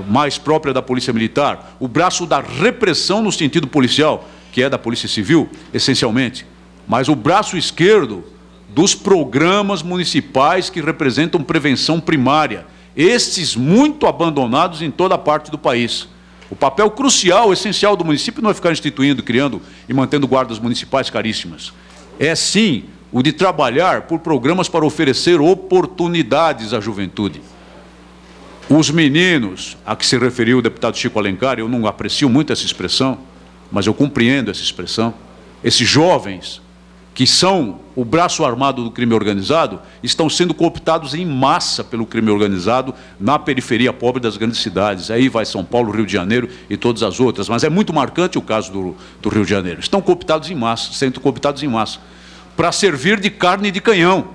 mais própria da Polícia Militar, o braço da repressão no sentido policial, que é da Polícia Civil, essencialmente, mas o braço esquerdo dos programas municipais que representam prevenção primária, estes muito abandonados em toda a parte do país. O papel crucial, essencial do município não é ficar instituindo, criando e mantendo guardas municipais caríssimas. É, sim, o de trabalhar por programas para oferecer oportunidades à juventude. Os meninos, a que se referiu o deputado Chico Alencar, eu não aprecio muito essa expressão, mas eu compreendo essa expressão. Esses jovens, que são o braço armado do crime organizado, estão sendo cooptados em massa pelo crime organizado na periferia pobre das grandes cidades. Aí vai São Paulo, Rio de Janeiro e todas as outras, mas é muito marcante o caso do Rio de Janeiro. Estão cooptados em massa, sendo cooptados em massa, para servir de carne de canhão,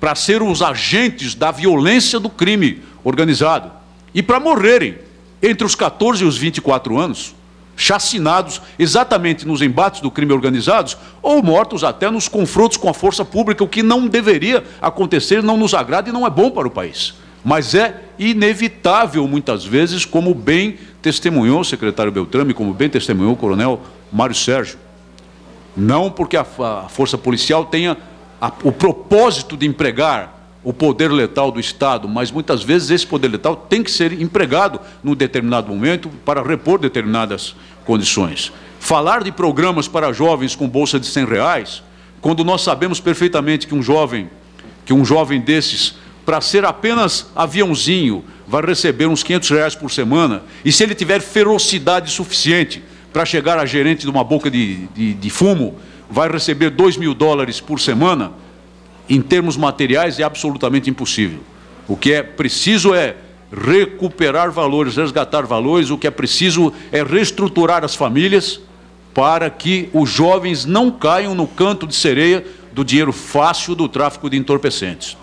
para ser os agentes da violência do crime organizado e para morrerem entre os 14 e os 24 anos, chacinados exatamente nos embates do crime organizado ou mortos até nos confrontos com a força pública, o que não deveria acontecer, não nos agrada e não é bom para o país. Mas é inevitável, muitas vezes, como bem testemunhou o secretário Beltrame, como bem testemunhou o coronel Mário Sérgio. Não porque a força policial tenha o propósito de empregar o poder letal do Estado, mas muitas vezes esse poder letal tem que ser empregado num determinado momento para repor determinadas condições. Falar de programas para jovens com bolsa de R$100, quando nós sabemos perfeitamente que um jovem desses, para ser apenas aviãozinho, vai receber uns R$500 por semana, e se ele tiver ferocidade suficiente para chegar a gerente de uma boca de fumo, vai receber $2.000 por semana. Em termos materiais, é absolutamente impossível. O que é preciso é recuperar valores, resgatar valores, o que é preciso é reestruturar as famílias para que os jovens não caiam no canto de sereia do dinheiro fácil do tráfico de entorpecentes.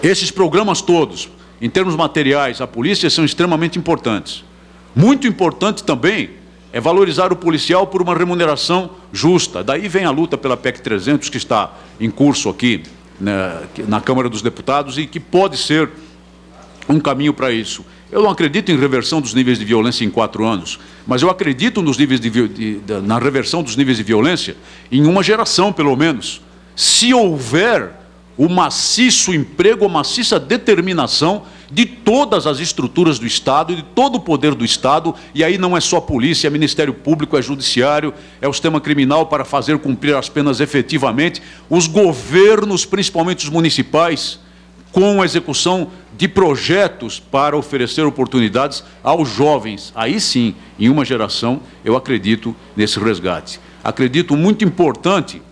Esses programas todos, em termos materiais, a polícia são extremamente importantes. Muito importante também é valorizar o policial por uma remuneração justa. Daí vem a luta pela PEC 300, que está em curso aqui na Câmara dos Deputados e que pode ser um caminho para isso. Eu não acredito em reversão dos níveis de violência em 4 anos, mas eu acredito nos níveis na reversão dos níveis de violência em uma geração, pelo menos. Se houver o maciço emprego, a maciça determinação de todas as estruturas do Estado e de todo o poder do Estado, e aí não é só polícia, é Ministério Público, é Judiciário, é o sistema criminal para fazer cumprir as penas efetivamente, os governos, principalmente os municipais, com a execução de projetos para oferecer oportunidades aos jovens. Aí sim, em uma geração, eu acredito nesse resgate. Acredito muito importante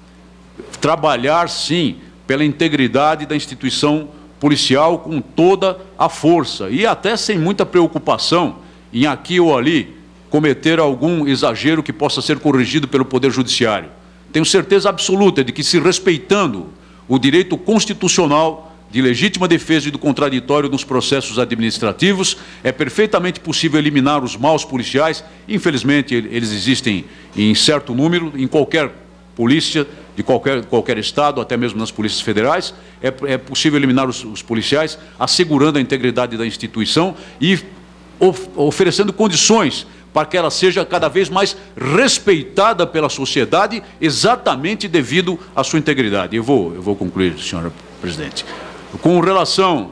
trabalhar, sim, pela integridade da instituição policial com toda a força e até sem muita preocupação em aqui ou ali cometer algum exagero que possa ser corrigido pelo Poder Judiciário. Tenho certeza absoluta de que, se respeitando o direito constitucional de legítima defesa e do contraditório nos processos administrativos, é perfeitamente possível eliminar os maus policiais. Infelizmente, eles existem em certo número, em qualquer polícia, de qualquer estado, até mesmo nas polícias federais, é possível eliminar os policiais, assegurando a integridade da instituição e oferecendo condições para que ela seja cada vez mais respeitada pela sociedade, exatamente devido à sua integridade. Eu vou concluir, senhora presidente. Com relação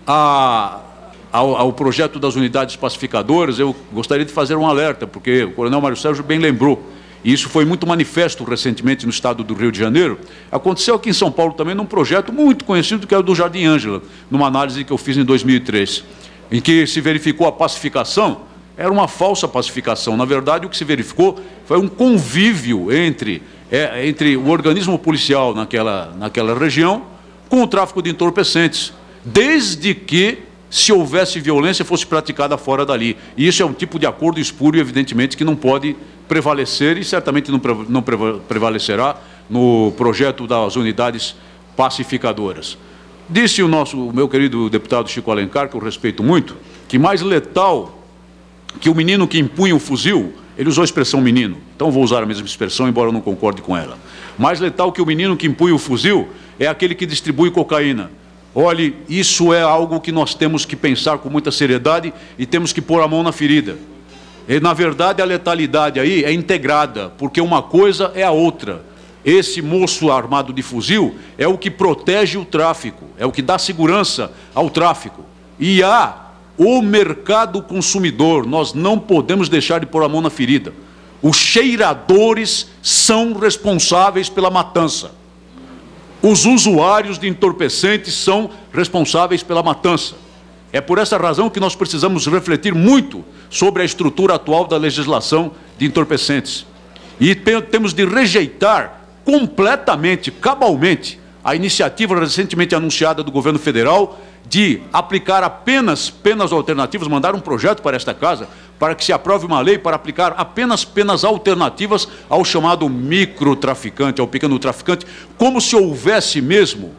ao projeto das unidades pacificadoras, eu gostaria de fazer um alerta, porque o coronel Mário Sérgio bem lembrou, e isso foi muito manifesto recentemente no estado do Rio de Janeiro. Aconteceu aqui em São Paulo também num projeto muito conhecido, que é o do Jardim Ângela, numa análise que eu fiz em 2003, em que se verificou a pacificação. Era uma falsa pacificação. Na verdade, o que se verificou foi um convívio entre o organismo policial naquela região com o tráfico de entorpecentes, desde que, se houvesse violência, fosse praticada fora dali. E isso é um tipo de acordo espúrio, evidentemente, que não pode prevalecer e certamente não prevalecerá no projeto das unidades pacificadoras. Disse o meu querido deputado Chico Alencar, que eu respeito muito, que mais letal que o menino que empunha o fuzil, ele usou a expressão menino, então vou usar a mesma expressão, embora eu não concorde com ela. Mais letal que o menino que empunha o fuzil é aquele que distribui cocaína, Olhe, isso é algo que nós temos que pensar com muita seriedade e temos que pôr a mão na ferida. E, na verdade, a letalidade aí é integrada, porque uma coisa é a outra. Esse moço armado de fuzil é o que protege o tráfico, é o que dá segurança ao tráfico. E há o mercado consumidor, nós não podemos deixar de pôr a mão na ferida. Os cheiradores são responsáveis pela matança. Os usuários de entorpecentes são responsáveis pela matança. É por essa razão que nós precisamos refletir muito sobre a estrutura atual da legislação de entorpecentes. E temos de rejeitar completamente, cabalmente, a iniciativa recentemente anunciada do governo federal de aplicar apenas penas alternativas, mandar um projeto para esta casa, para que se aprove uma lei para aplicar apenas penas alternativas ao chamado microtraficante, ao pequeno traficante, como se houvesse mesmo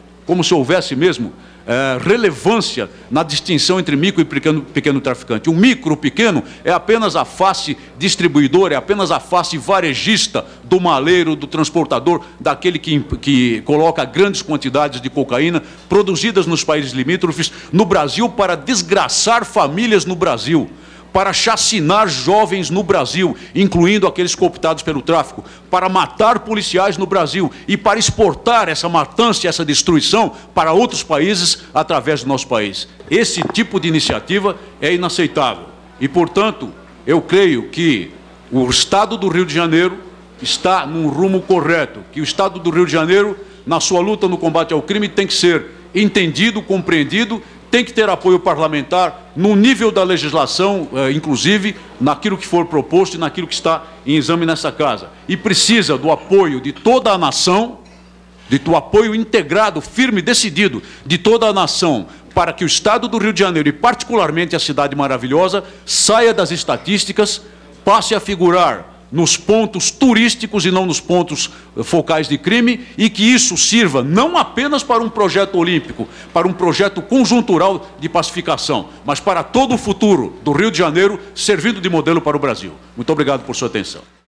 relevância na distinção entre micro e pequeno traficante. O micro, o pequeno, é apenas a face distribuidora, é apenas a face varejista do maleiro, do transportador, daquele que coloca grandes quantidades de cocaína produzidas nos países limítrofes, no Brasil, para desgraçar famílias no Brasil, para chacinar jovens no Brasil, incluindo aqueles cooptados pelo tráfico, para matar policiais no Brasil e para exportar essa matança, essa destruição para outros países através do nosso país. Esse tipo de iniciativa é inaceitável. E, portanto, eu creio que o Estado do Rio de Janeiro está num rumo correto, que o Estado do Rio de Janeiro, na sua luta no combate ao crime, tem que ser entendido, compreendido, tem que ter apoio parlamentar no nível da legislação, inclusive naquilo que for proposto e naquilo que está em exame nessa casa. E precisa do apoio de toda a nação, do apoio integrado, firme, decidido de toda a nação, para que o Estado do Rio de Janeiro, e particularmente a cidade maravilhosa, saia das estatísticas, passe a figurar nos pontos turísticos e não nos pontos focais de crime, e que isso sirva não apenas para um projeto olímpico, para um projeto conjuntural de pacificação, mas para todo o futuro do Rio de Janeiro, servindo de modelo para o Brasil. Muito obrigado por sua atenção.